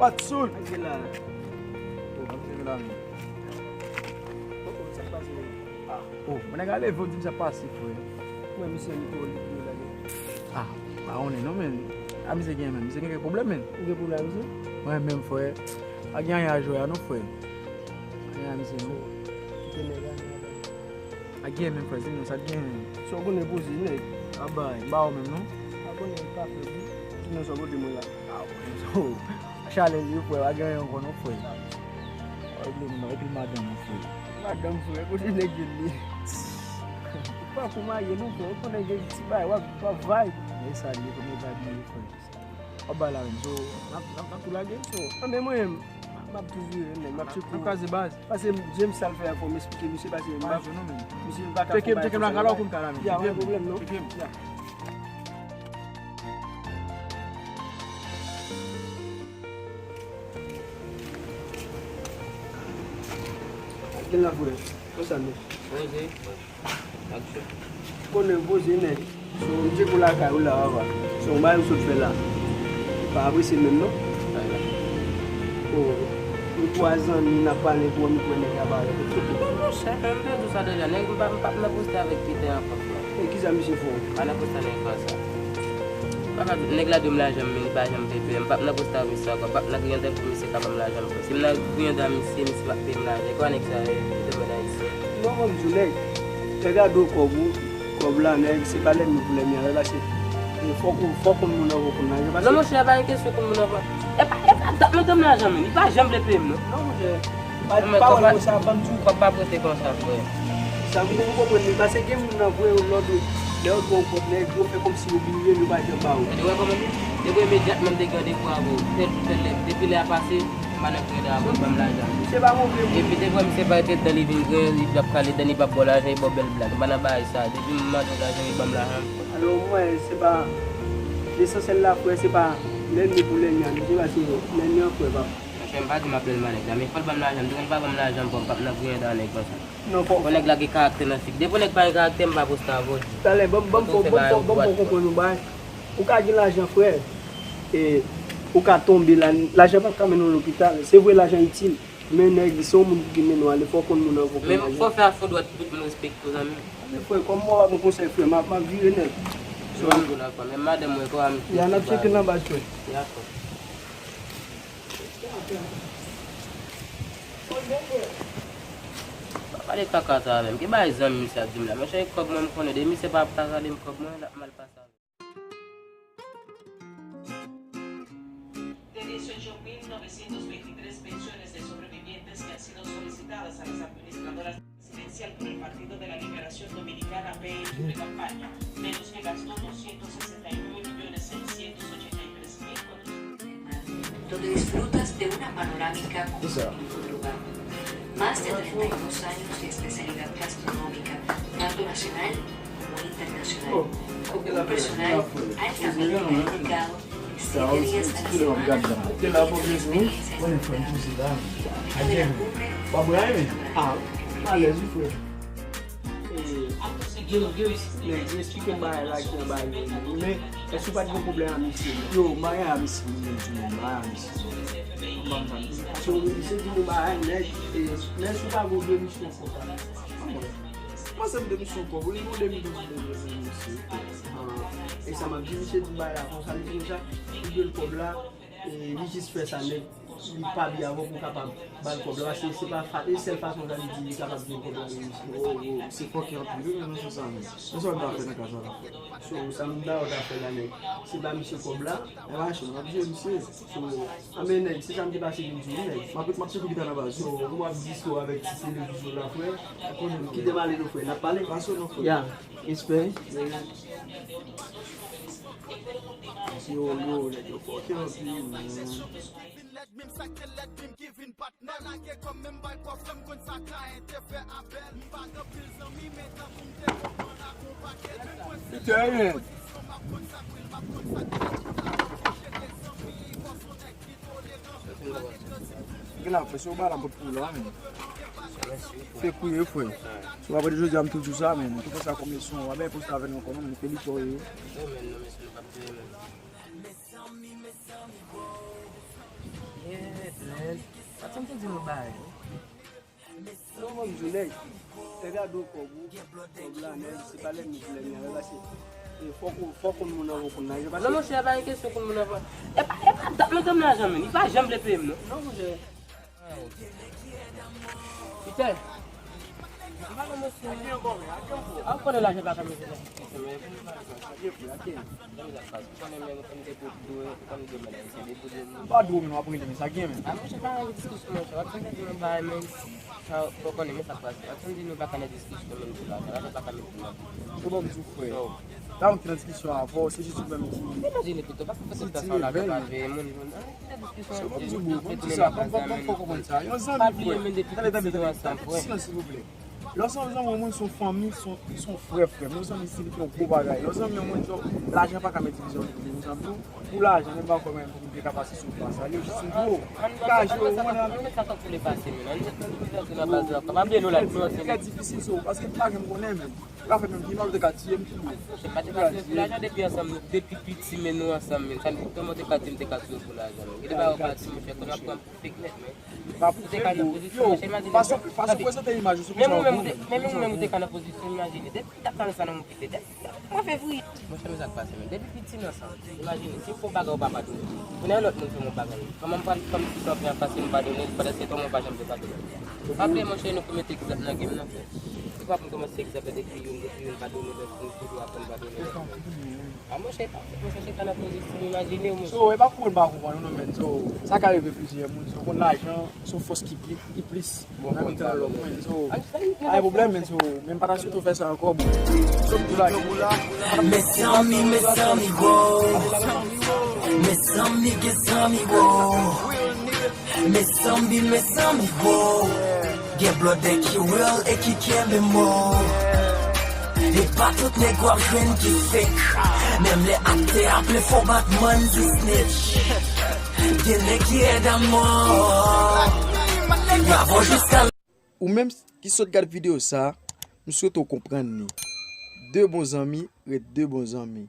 Patsoul. Oh, mwen a leve di mse pasi fwe. Mwen mise mi kou li la gen. Ah, ba one non men. A mise gen men, mise gen ke problem men. Gen problem mise? Mwen men fwe. A gen a joya nou fwe. A gen a mise nou. Kite nega nan. A gen men fwe, sin nou sa gen. So konen bozi neg. A bay, ba ou men nou? A konen kafe bi. Sinon so kote mwen la. Ah, so. A challenge yu fwe, a gen yon konon fwe. A yon mwen ekil madam nou fwe. Madam fwe, kote neg yon li. Pa pou ma ye nou fwe, konen gen ti bay, wak vibe. E sa li, konen vibe nou fwe. A bay la men, so, nap tou la gen, so. A men mwen, map toujou yon, map chou kou. Nap kaze baz. Pase jem sal fè a pou m'espike, misi pase yon bak. Non men. Misi yon bak a pou Chekem la kala ou koun kala men. Ya, wè problem nou. Chekem. Ya. Gen la fwe, kosan nou. Boze, aksyon. Konen boze ne, so mje kou la ka ou la wava. So mba yon sot fè la. Pa abri se men nou. Ou 3 an ni na pale pou mi kwenye kabale. Non, chè, mbe dou sa deja. Nèk mpa mna poste avèk Peter an fòk. E ki sa mi se fò? Ana poste nèk fò sa. Nèk la dou mla jèm mi, ni pa jèm pepe. Mpa mna poste avèk sa kwa. Mpa mna gwen den pou mi se kapa mla jèm fò. Si mna gwen den mi se wak pe mla jèm. Kwa nèk sa non kon jou nèk, te gado kob la nèk, se pale mi pou lè mi anè la se fòk moun an wò kon nan. Non mò chè, ba yon keswe kon moun an wò. E pa dap mè dèm la jèm mi, ni pa jèm lè pe m nou. Non mò chè, pa wè mò sa ban tou. Kwa pa pote kon sa fò. Sa mè mò kon mè, ba se gen moun an wè ou lòdou, lè ou kon pot nèk, yo fè kom si yo binye, yo ba jèm ba ou. E di wè kon mè, de wè imediat mèm de gade kwa wò. Depi lè a pase, mè nè kwenye da wò bèm la jèm. Se ba moun vè E pi te kwa mi se pa ete dan li vin gen, li blap kale dan li bab bola jen, i bo bel blag. Bana ba isa, depi mman do la jen, i bam la ham. Alors mwen, se pa, l'esensyel la fwe, se pa, lèn mi pou lèn yan, se pa se lèn yan fwe ba. Mwen pa di ma plel manek la, mi fol bam la jen, di kon pa bam la jen pou pap na gwenye dan nek konsa. Non po. Konek la ki karakter nan sik, depo nek pa yon karakter mba posta avot. Tale, bon kompon nou bay, ou ka gen l'ajan fwe, e, ou ka tombe l'ajan pa kamen nou l'opital, se vwe l'ajan itil. Men nèk di son moun ki men nou ale fò kon moun an vò kon Men fò fè a fò dwat tout moun respekt pou zami. Men fò kon mò wak moun konsey fè, ma vire nèk. So an do la fò, men madem wè kwa mi. Ya nap cheke nan bas fè. Ya fò. Pa de kakata avèm, ki ba e zami mi sa dim la. Men chay kog mwen mkone de, mi se pa ptasa de mkog mwen la mal pasa. Por el Partido de la Liberación Dominicana PL de campaña, menos que gastó 269.683.000. Donde disfrutas de una panorámica lugar. Más de 32 años de especialidad gastronómica, tanto nacional como internacional, con un personal altamente calificado, 7 días a la semana, Nèk di explike mba e lak yon bay yon. Men, e sou pa di yon problem a misi. Yo, mba yon a misi mwen tou, mba yon a misi. So, se di yon mba yon nèk, men sou pa yon demisyon konta. Mwen se mwen demisyon konta, yon demisyon misi. E sa man di misi di bay la konsa, li di yon yon kob la, li jis fè sa nèk. Li pa bi avon pou kapab bal kob la, se pa fate, sel fason da li kapab di kob la. Se fò ki an pi, yon se sa men. Yon se an da fè nan kaza la fè. So, sa mda ou da fè la nek. Se ba misye kob la, E wache, nan apje misye. so, ame nek, se sa mde basi din jouni nek. Mapse kou gita nan baz. So, wap disko avèk ti se le vizyon la fwe, ki demale nou fwe, na pale? Paso nan fwe. Ya, espè. Si yo, nek yo fò ki an pi, Gila, fè sou ba la mbot pou la men. Fè kouye fwe. Sou wapè di jò di am tout sa men. Tout fè sa komisyon. Wabè pou sa ven yon konon men. Fè li kouye. Atem te di nou bay. Non mwen mjounek, te gado kogu, kobla ne, si pale mjounek nye relase. Fok moun moun avon kon nan. Non mwen chè ba yon kesyon kon moun avon. E pa tap mwen tom l'ajan men, i pa jam le pem nou. Non mwen jè. Ite, an konen l'ajan baka mwen se Pas de nous après mais ça game. mwen chè pa yon diskusyon mwen chè. Atem te di nou bay men, pou konen men sa pas. Atem di nou baka nan diskusyon men pou l'ajan. L'ajan baka men pou l'ajan. Comment tu fais? Là on fait une discussion avant, c'est juste même petit. Imagine plutôt, parce que c'est ça la même avec mon niveau. S'il vous plaît. Lorsqu'on a son famille, son frère, nous sommes ici qui ont gros bagages. Lorsqu'on a l'argent pas qu'à mettre division pour l'argent, même pas quand même pour une capacité sur place. Allez, je suis gros. C'est difficile parce que pas que je connais même. Là, fait même dimanche de quartier. C'est pas l'argent depuis ensemble, depuis petit, mais nous ensemble. Ça nous tombe de quartier, de quartier pour l'argent. Il va au quartier, mais on a pas pique-net, mais. Façon présenter l'image, même nous t'es dans position imagine depuis t'as pensé dans mon petit moi février moi je me ça passe depuis petit ensemble imagine si faut bagarre papa tout on a l'autre monde sur mon bagarre comment prendre comme si ça vient passer me pas donner parce que ton pas jamais pas donner après mon chez nous commettre exemple dans game là c'est pas pour commencer que ça fait des clients pas donner pour apprendre pas donner ah moi je sais pas moi je suis dans la position imaginer moi so et pas pour pas comprendre non mais so ça qui arrive plusieurs monde so qu'on l'argent son force qui plus bon même dans le point so ay problème mais so même pas surtout faire ça encore bon comme tout là mes amis go mes amis go mes amis go get blood qui real et qui kembe mo et pas tout les gars jeunes qui fake même les acteurs appelés for Batman qui snitch des qui est dans moi avant jusqu'à ou même qui saute regarde vidéo ça nous souhaitons comprendre deux bons amis et deux bons amis.